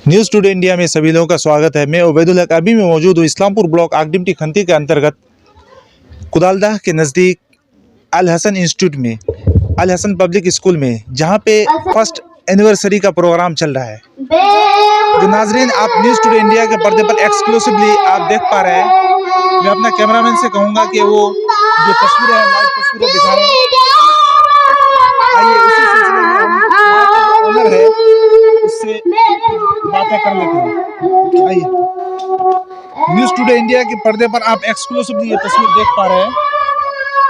News today India में सभी लोगों का स्वागत है। मैं उबैदुल हक अभी मैं मौजूद हूँ इस्लामपुर ब्लॉक आगडिमटी खंती के अंतर्गत कुदालदाह के नज़दीक अल हसन इंस्टीट्यूट में, अल हसन पब्लिक स्कूल में, जहाँ पे फर्स्ट एनिवर्सरी का प्रोग्राम चल रहा है। जो नाजरीन आप न्यूज़ टुडे इंडिया के पर्दे पर एक्सक्लूसिवली आप देख पा रहे हैं, मैं अपना कैमरामैन से कहूँगा कि वो जो तस्वीरें हैं लाइव तस्वीरें दिखा रहे हैं। आइए इसी सिलसिले में हम वहाँ का जो ओनर है उससे बातें कर लेते हैं। आइए न्यूज़ टुडे इंडिया के पर्दे पर आप एक्सक्लूसिवली ये तस्वीर देख पा रहे हैं।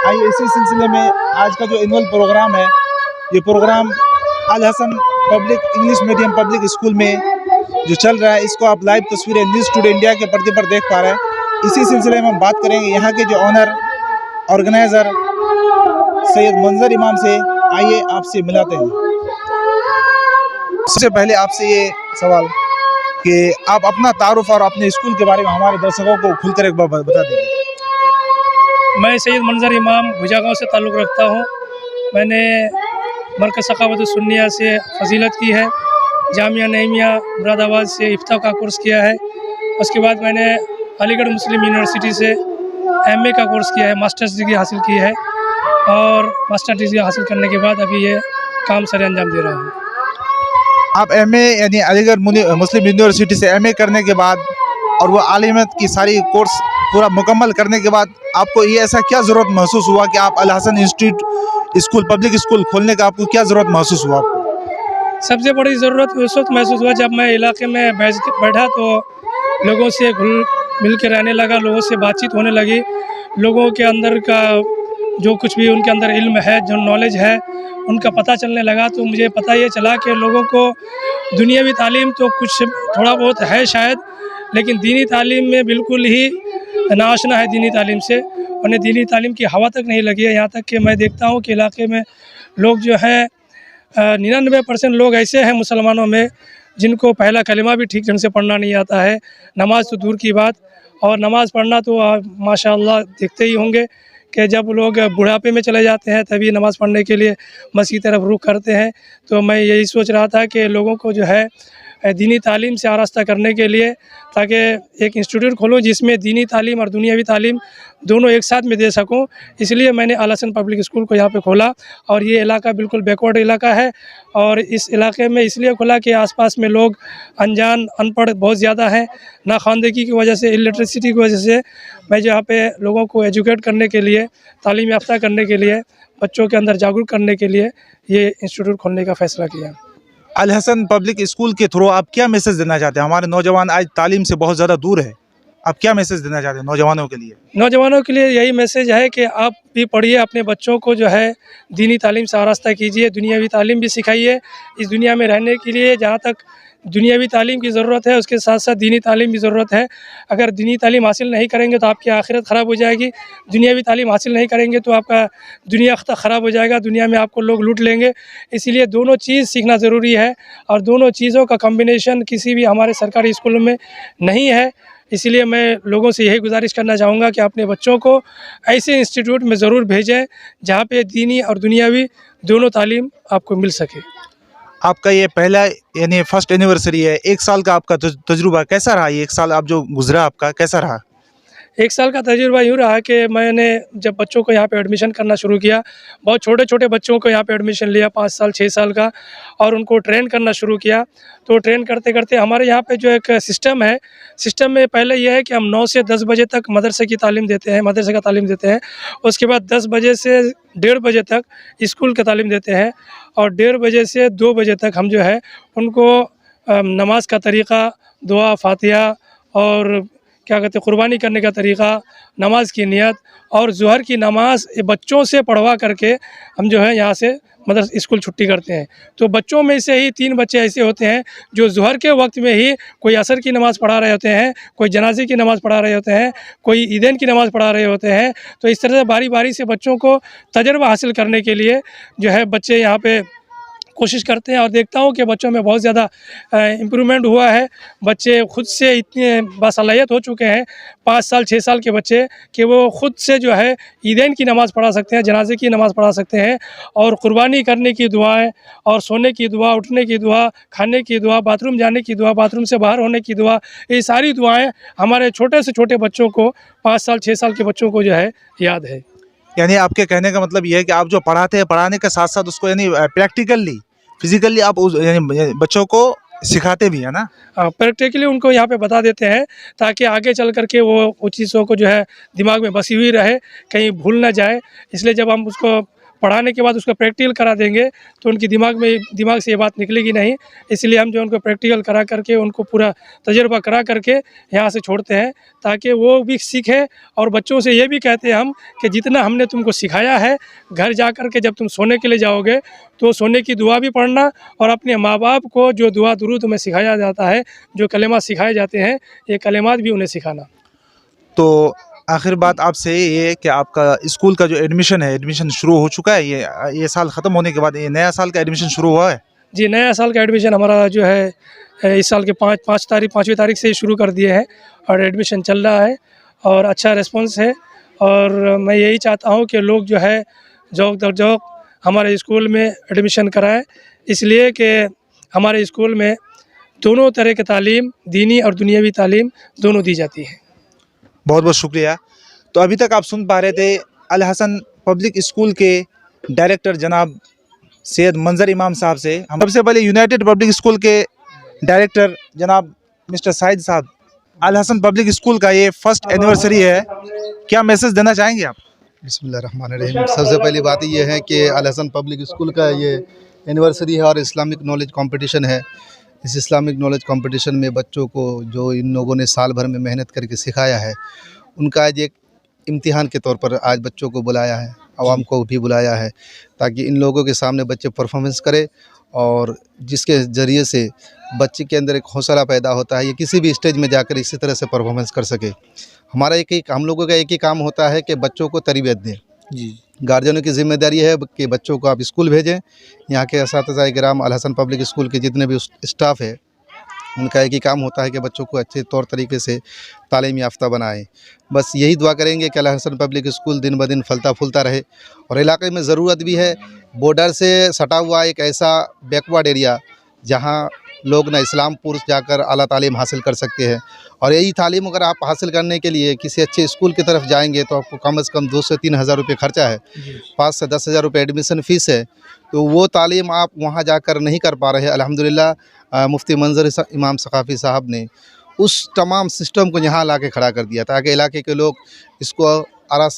आइए इसी सिलसिले में आज का जो एनुअल प्रोग्राम है, ये programme Al Hasan public English medium public school में जो चल रहा है, इसको आप लाइव तस्वीरें न्यूज़ टुडे इंडिया के पर्दे पर देख पा रहे हैं। इसी सिलसिले में हम बात करेंगे यहाँ के जो ऑनर ऑर्गेनाइज़र सैयद मंजर इमाम से। आइए आपसे मिलाते हैं। सबसे पहले आपसे ये सवाल कि आप अपना तारुफ और अपने स्कूल के बारे में हमारे दर्शकों को खुलकर एक बार बता दीजिए। मैं सैयद मंजर इमाम भुजा गाँव से ताल्लुक़ रखता हूँ। मैंने मरकज़ सखावत सुन्निया से फजीलत की है, जामिया नईमिया मुरादाबाद से इफ्ता का कोर्स किया है। उसके बाद मैंने अलीगढ़ मुस्लिम यूनिवर्सिटी से एमए का कोर्स किया है, मास्टर्स डिग्री हासिल की है और मास्टर डिग्री हासिल करने के बाद अभी ये काम सर अंजाम दे रहा हूँ। आप एमए यानी अलीगढ़ मुस्लिम यूनिवर्सिटी से एमए करने के बाद और वो आलिमत की सारी कोर्स पूरा मुकम्मल करने के बाद आपको ये ऐसा क्या ज़रूरत महसूस हुआ कि आप Al Hasan institute school public school खोलने का आपको क्या ज़रूरत महसूस हुआ आपको? सबसे बड़ी ज़रूरत उस वक्त महसूस हुआ जब मैं इलाके में बैठा तो लोगों से घुल मिल के रहने लगा, लोगों से बातचीत होने लगी, लोगों के अंदर का जो कुछ भी उनके अंदर इल्म है, जो नॉलेज है, उनका पता चलने लगा। तो मुझे पता ये चला कि लोगों को दुनियावी तालीम तो कुछ थोड़ा बहुत है शायद, लेकिन दीनी तालीम में बिल्कुल ही नाआशना है दीनी तालीम से। उन्हें दीनी तालीम की हवा तक नहीं लगी है। यहाँ तक कि मैं देखता हूँ कि इलाके में लोग जो हैं 99% लोग ऐसे हैं मुसलमानों में जिनको पहला कलिमा भी ठीक ढंग से पढ़ना नहीं आता है, नमाज़ तो दूर की बात। और नमाज़ पढ़ना तो माशाअल्लाह देखते ही होंगे कि जब लोग बुढ़ापे में चले जाते हैं तभी नमाज़ पढ़ने के लिए मस्जिद तरफ रुख करते हैं। तो मैं यही सोच रहा था कि लोगों को जो है दीनी तालीम से आरास्ता करने के लिए ताकि एक इंस्टीट्यूट खोलूं जिसमें दीनी तालीम और दुनियावी तालीम दोनों एक साथ में दे सकूं। इसलिए मैंने अल हसन पब्लिक स्कूल को यहाँ पे खोला। और ये इलाका बिल्कुल बैकवर्ड इलाका है और इस इलाके में इसलिए खोला कि आसपास में लोग अनजान अनपढ़ बहुत ज़्यादा हैं, ना ख़वानदगी की वजह से, इलिटरेसिटी की वजह से। मैं यहाँ पे लोगों को एजुकेट करने के लिए, तालीम याफ्ता करने के लिए, बच्चों के अंदर जागरूक करने के लिए ये इंस्टीट्यूट खोलने का फ़ैसला किया। अल हसन पब्लिक स्कूल के थ्रू आप क्या मैसेज देना चाहते हैं? हमारे नौजवान आज तालीम से बहुत ज़्यादा दूर है, आप क्या मैसेज देना चाहते हैं नौजवानों के लिए? नौजवानों के लिए यही मैसेज है कि आप भी पढ़िए, अपने बच्चों को जो है दीनी तालीम से आरास्ता कीजिए, दुनियावी तालीम भी सिखाइए। इस दुनिया में रहने के लिए जहाँ तक दुनियावी तालीम की ज़रूरत है, उसके साथ साथ दीनी तालीम भी ज़रूरत है। अगर दीनी तालीम हासिल नहीं करेंगे तो आपकी आखिरत ख़राब हो जाएगी, दुनियावी तालीम हासिल नहीं करेंगे तो आपका दुनिया ख़राब हो जाएगा, दुनिया में आपको लोग लूट लेंगे। इसलिए दोनों चीज़ सीखना ज़रूरी है और दोनों चीज़ों का कॉम्बिनेशन किसी भी हमारे सरकारी स्कूलों में नहीं है। इसलिए मैं लोगों से यही गुजारिश करना चाहूँगा कि अपने बच्चों को ऐसे इंस्टीट्यूट में ज़रूर भेजें जहाँ पे दीनी और दुनियावी दोनों तालीम आपको मिल सके। आपका ये पहला यानी फर्स्ट एनिवर्सरी है, एक साल का आपका तजुर्बा कैसा रहा? ये एक साल आप जो गुजरा आपका कैसा रहा? एक साल का तजुर्बा यूँ रहा कि मैंने जब बच्चों को यहाँ पे एडमिशन करना शुरू किया, बहुत छोटे छोटे बच्चों को यहाँ पे एडमिशन लिया 5 साल 6 साल का, और उनको ट्रेन करना शुरू किया। तो ट्रेन करते करते हमारे यहाँ पे जो एक सिस्टम है, सिस्टम में पहले यह है कि हम 9 से 10 बजे तक मदरसे की तालीम देते हैं, मदरसे का तालीम देते हैं। उसके बाद 10 बजे से 1:30 बजे तक स्कूल का तालीम देते हैं और 1:30 बजे से 2 बजे तक हम जो है उनको नमाज का तरीक़ा, दुआ, फातिहा और क्या कहते हैं कुर्बानी करने का तरीक़ा, नमाज की नियत और ज़ुहर की नमाज बच्चों से पढ़वा करके हम जो है यहाँ से मदरसा स्कूल छुट्टी करते हैं। तो बच्चों में से ही 3 बच्चे ऐसे होते हैं जो ज़ुहर के वक्त में ही कोई असर की नमाज़ पढ़ा रहे होते हैं, कोई जनाजे की नमाज़ पढ़ा रहे होते हैं, कोई ईदैन की नमाज़ पढ़ा रहे होते हैं। तो इस तरह से बारी बारी से बच्चों को तजर्बा हासिल करने के लिए जो है बच्चे यहाँ पे कोशिश करते हैं और देखता हूँ कि बच्चों में बहुत ज़्यादा इम्प्रूवमेंट हुआ है। बच्चे खुद से इतने बासलाहियत हो चुके हैं, 5 साल 6 साल के बच्चे, कि वो खुद से जो है ईदैन की नमाज़ पढ़ा सकते हैं, जनाजे की नमाज़ पढ़ा सकते हैं, और कुर्बानी करने की दुआएं, और सोने की दुआ, उठने की दुआ, खाने की दुआ, बाथरूम जाने की दुआ, बाथरूम से बाहर होने की दुआ, ये सारी दुआएं हमारे छोटे से छोटे बच्चों को, 5 साल 6 साल के बच्चों को जो है याद है। यानी आपके कहने का मतलब ये है कि आप जो पढ़ाते हैं, पढ़ाने के साथ साथ उसको यानी प्रैक्टिकली फिजिकली आप उस यानी बच्चों को सिखाते भी है ना। प्रैक्टिकली उनको यहाँ पे बता देते हैं, ताकि आगे चल करके वो उस चीज़ों को जो है दिमाग में बसी हुई रहे, कहीं भूल ना जाए। इसलिए जब हम उसको पढ़ाने के बाद उसको प्रैक्टिकल करा देंगे तो उनकी दिमाग से ये बात निकलेगी नहीं। इसलिए हम जो उनको प्रैक्टिकल करा करके, उनको पूरा तजुर्बा करा करके यहाँ से छोड़ते हैं, ताकि वो भी सीखें। और बच्चों से ये भी कहते हैं हम कि जितना हमने तुमको सिखाया है, घर जा कर के जब तुम सोने के लिए जाओगे तो सोने की दुआ भी पढ़ना, और अपने माँ बाप को जो दुआ दुरूद में सिखाया जाता है, जो कलेमात सिखाए जाते हैं, ये कलेमात भी उन्हें सिखाना। तो आखिर बात आपसे ये है कि आपका स्कूल का जो एडमिशन है, एडमिशन शुरू हो चुका है? ये साल ख़त्म होने के बाद ये नया साल का एडमिशन शुरू हुआ है? जी, नया साल का एडमिशन हमारा जो है इस साल के 5वीं तारीख से ही शुरू कर दिए हैं, और एडमिशन चल रहा है, और अच्छा रिस्पॉन्स है। और मैं यही चाहता हूँ कि लोग जो है ज़ौक़ दर ज़ौक़ हमारे स्कूल में एडमिशन कराएं, इसलिए कि हमारे स्कूल में दोनों तरह की तालीम, दीनी और दुनियावी तालीम दोनों दी जाती है। बहुत बहुत शुक्रिया। तो अभी तक आप सुन पा रहे थे अल हसन पब्लिक स्कूल के डायरेक्टर जनाब सैयद मंजर इमाम साहब से। हम सबसे पहले यूनाइटेड पब्लिक स्कूल के डायरेक्टर जनाब मिस्टर साहिद साहब, अल हसन पब्लिक स्कूल का ये फर्स्ट एनिवर्सरी है, क्या मैसेज देना चाहेंगे आप? बिस्मिल्लाहिर्रहमानिर्रहीम। सबसे पहली बात ये है कि अल हसन पब्लिक स्कूल का ये एनिवर्सरी है और इस्लामिक नॉलेज कंपटीशन है। इस इस्लामिक नॉलेज कंपटीशन में बच्चों को जो इन लोगों ने साल भर में मेहनत करके सिखाया है, उनका आज एक इम्तिहान के तौर पर आज बच्चों को बुलाया है, आवाम को भी बुलाया है, ताकि इन लोगों के सामने बच्चे परफॉर्मेंस करें, और जिसके ज़रिए से बच्चे के अंदर एक हौसला पैदा होता है, ये किसी भी स्टेज में जाकर इसी तरह से परफॉर्मेंस कर सके। हम लोगों का एक ही काम होता है कि बच्चों को तरबियत दें। जी, गार्जियनों की जिम्मेदारी है कि बच्चों को आप स्कूल भेजें। यहाँ के असातिज़ा किराम अल हसन पब्लिक स्कूल के जितने भी स्टाफ है, उनका एक ही काम होता है कि बच्चों को अच्छे तौर तरीके से तालीम याफ्ता बनाएं। बस यही दुआ करेंगे कि अल हसन पब्लिक स्कूल दिन ब दिन फलता फूलता रहे। और इलाके में ज़रूरत भी है, बॉर्डर से सटा हुआ एक ऐसा बैकवर्ड एरिया जहाँ लोग ना इस्लामपुर जाकर आला तालीम हासिल कर सकते हैं, और यही तालीम अगर आप हासिल करने के लिए किसी अच्छे स्कूल की तरफ जाएंगे तो आपको कम से कम 2 से 3 हज़ार रुपये खर्चा है, 5 से 10 हज़ार रुपये एडमिशन फ़ीस है। तो वो तालीम आप वहाँ जाकर नहीं कर पा रहे हैं। अल्हम्दुलिल्लाह मुफ्ती मंजर इमाम सकाफ़ी साहब ने उस तमाम सिस्टम को यहाँ ला के खड़ा कर दिया, ताकि इलाके के लोग इसको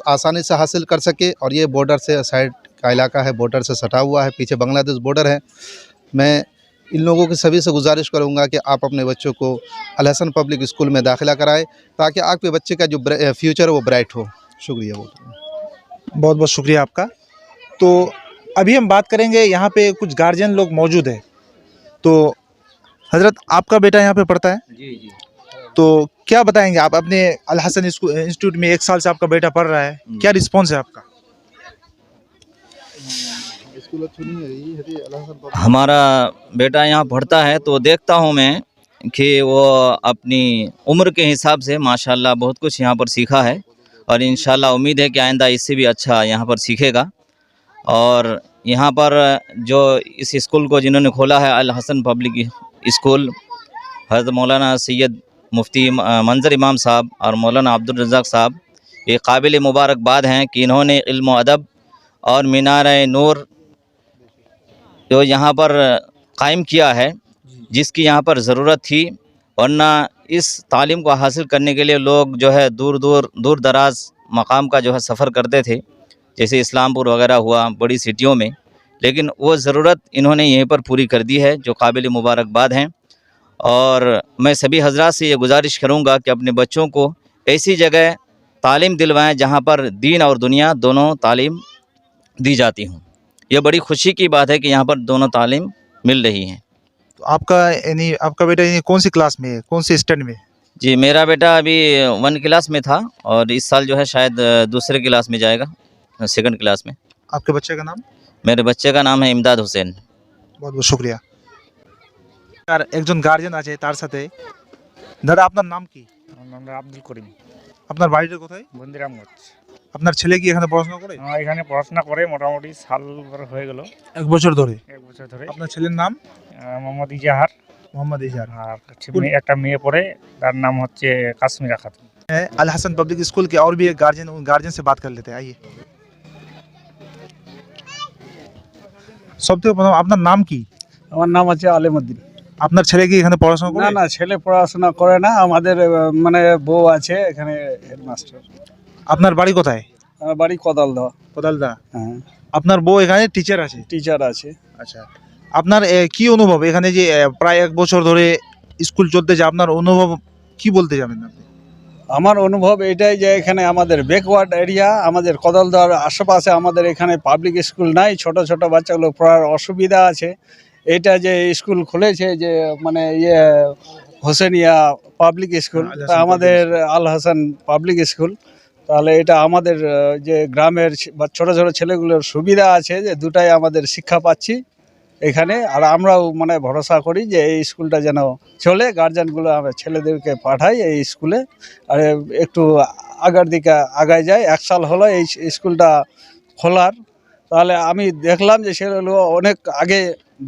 आसानी से हासिल कर सके। और ये बॉर्डर से साइड का इलाका है, बॉर्डर से सटा हुआ है, पीछे बांग्लादेश बॉर्डर है। मैं इन लोगों के सभी से गुजारिश करूंगा कि आप अपने बच्चों को अल हसन पब्लिक स्कूल में दाखिला कराएं, ताकि आपके बच्चे का जो फ्यूचर है वो ब्राइट हो। शुक्रिया। बहुत बहुत शुक्रिया आपका। तो अभी हम बात करेंगे, यहाँ पे कुछ गार्जियन लोग मौजूद है। तो हज़रत, आपका बेटा यहाँ पे पढ़ता है? जी। तो क्या बताएंगे आप? अपने अल हसन इंस्टीट्यूट में 1 साल से आपका बेटा पढ़ रहा है, क्या रिस्पॉन्स है आपका? हमारा बेटा यहाँ पढ़ता है तो देखता हूँ मैं कि वो अपनी उम्र के हिसाब से माशाल्लाह बहुत कुछ यहाँ पर सीखा है, और इंशाल्लाह उम्मीद है कि आइंदा इससे भी अच्छा यहाँ पर सीखेगा। और यहाँ पर जो इस स्कूल को जिन्होंने खोला है, अल हसन पब्लिक स्कूल, हज़रत मौलाना सैयद मुफ्ती मंजर इमाम साहब और मौलाना अब्दुल रज़ाक साहब, ये काबिल मुबारकबाद हैं कि इन्होंने इल्म व अदब और मीनार नूर जो यहाँ पर कायम किया है, जिसकी यहाँ पर ज़रूरत थी। वरना इस तालीम को हासिल करने के लिए लोग जो है दूर दराज मकाम का जो है सफ़र करते थे, जैसे इस्लामपुर वगैरह हुआ, बड़ी सिटियों में। लेकिन वो ज़रूरत इन्होंने यहीं पर पूरी कर दी है, जो काबिल मुबारकबाद हैं। और मैं सभी हजरात से ये गुजारिश करूँगा कि अपने बच्चों को ऐसी जगह तालीम दिलवाएं जहाँ पर दीन और दुनिया दोनों तालीम दी जाती हूँ। ये बड़ी खुशी की बात है कि यहाँ पर दोनों तालीम मिल रही हैं। तो आपका बेटा यानी कौन सी क्लास में है, कौन सी स्टैंड में? जी, मेरा बेटा अभी 1 क्लास में था, और इस साल जो है शायद 2 क्लास में जाएगा, 2nd क्लास में। आपके बच्चे का नाम? मेरे बच्चे का नाम है इमदाद हुसैन। বহুত বহুত শুক্রিয়া। আর একজন গার্জেন আছে তার সাথে। দাদা আপনার নাম কি? আমার নাম আব্দুল করিম, আপনার বাড়িটা কোথায়? বন্দিরামগঞ্জ। আপনার ছেলে কি এখানে পড়াশোনা করে? এখানে পড়াশোনা করে মোটামুটি সাল ভর হয়ে গেল, 1 বছর ধরে। 1 বছর ধরে। আপনার ছেলের নাম? মোহাম্মদ ইজাহার। মোহাম্মদ ইজাহার। আর একটা মেয়ে পড়ে, তার নাম হচ্ছে কাশ্মীরা খাতুন। अल हसन पब्लिक स्कूल के और भी एक गार्जियन, उन गार्जियन से बात कर लेते हैं, आइए। সবথেকে প্রথম আপনার নাম কি? আমার নাম হচ্ছে আলেমউদ্দিন। আপনার ছেলে কি এখানে পড়াশোনা করে? না না, ছেলে পড়াশোনা করে না, আমাদের মানে বউ আছে এখানে হেডমাস্টার। আপনার বাড়ি কোথায়? আমার বাড়ি কদালদহ। কোদালদা। হ্যাঁ, আপনার বউ এখানে টিচার আছে? টিচার আছে। আচ্ছা, আপনার কি অনুভব এখানে যে প্রায় 1 বছর ধরে স্কুল চলতেছে, আপনার অনুভব কি বলতে যাবেন আপনি? আমার অনুভব এটাই যে এখানে আমাদের ব্যাকওয়ার্ড এরিয়া, আমাদের কদলদহর আশেপাশে আমাদের এখানে পাবলিক স্কুল নাই, ছোট ছোট বাচ্চাগুলো পড়ার অসুবিধা আছে। এটা যে স্কুল খুলেছে যে মানে হোসেনিয়া পাবলিক স্কুল, আল হাসান তা আমাদের আল হাসান পাবলিক স্কুল, তাহলে এটা আমাদের যে গ্রামের ছোট ছোট ছেলেগুলোর সুবিধা আছে যে দুটাই আমাদের শিক্ষা পাচ্ছি এখানে। আর আমরাও মানে ভরসা করি যে এই স্কুলটা যেন চলে, গার্জিয়ানগুলো আমরা ছেলেদেরকে পাঠাই এই স্কুলে, আর একটু আগার দিকে আগায় যায়। 1 সাল হলো এই স্কুলটা খোলার, তাহলে আমি দেখলাম যে সেগুলো অনেক আগে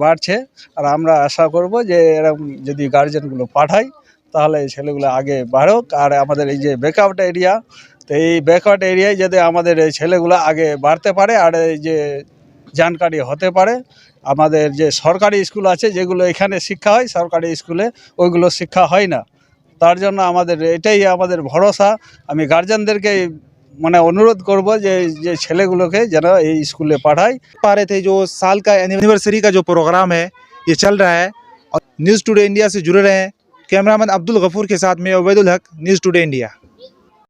বাড়ছে। আর আমরা আশা করব যে এরকম যদি গার্জিয়ানগুলো পাঠাই তাহলে ছেলেগুলো আগে বাড়ুক। আর আমাদের এই যে ব্যাকআউট এরিয়া, তো এই ব্যাকওয়ার্ড এরিয়ায় যাতে আমাদের এই ছেলেগুলো আগে বাড়তে পারে আর এই যে জানকারি হতে পারে। আমাদের যে সরকারি স্কুল আছে যেগুলো এখানে শিক্ষা হয়, সরকারি স্কুলে ওইগুলো শিক্ষা হয় না। তার জন্য আমাদের এটাই আমাদের ভরসা। আমি গার্জিয়ানদেরকে মানে অনুরোধ করব যে যে ছেলেগুলোকে যেন এই স্কুলে পাঠায়। पा रहे थे जो साल का एनिवर्सरी का जो प्रोग्राम है ये चल रहा है, और न्यूज़ टुडे इंडिया से जुड़े रहे हैं। कैमरामैन अब्दुल गफूर के साथ में उबैदुल हक, न्यूज़ टुडे इंडिया।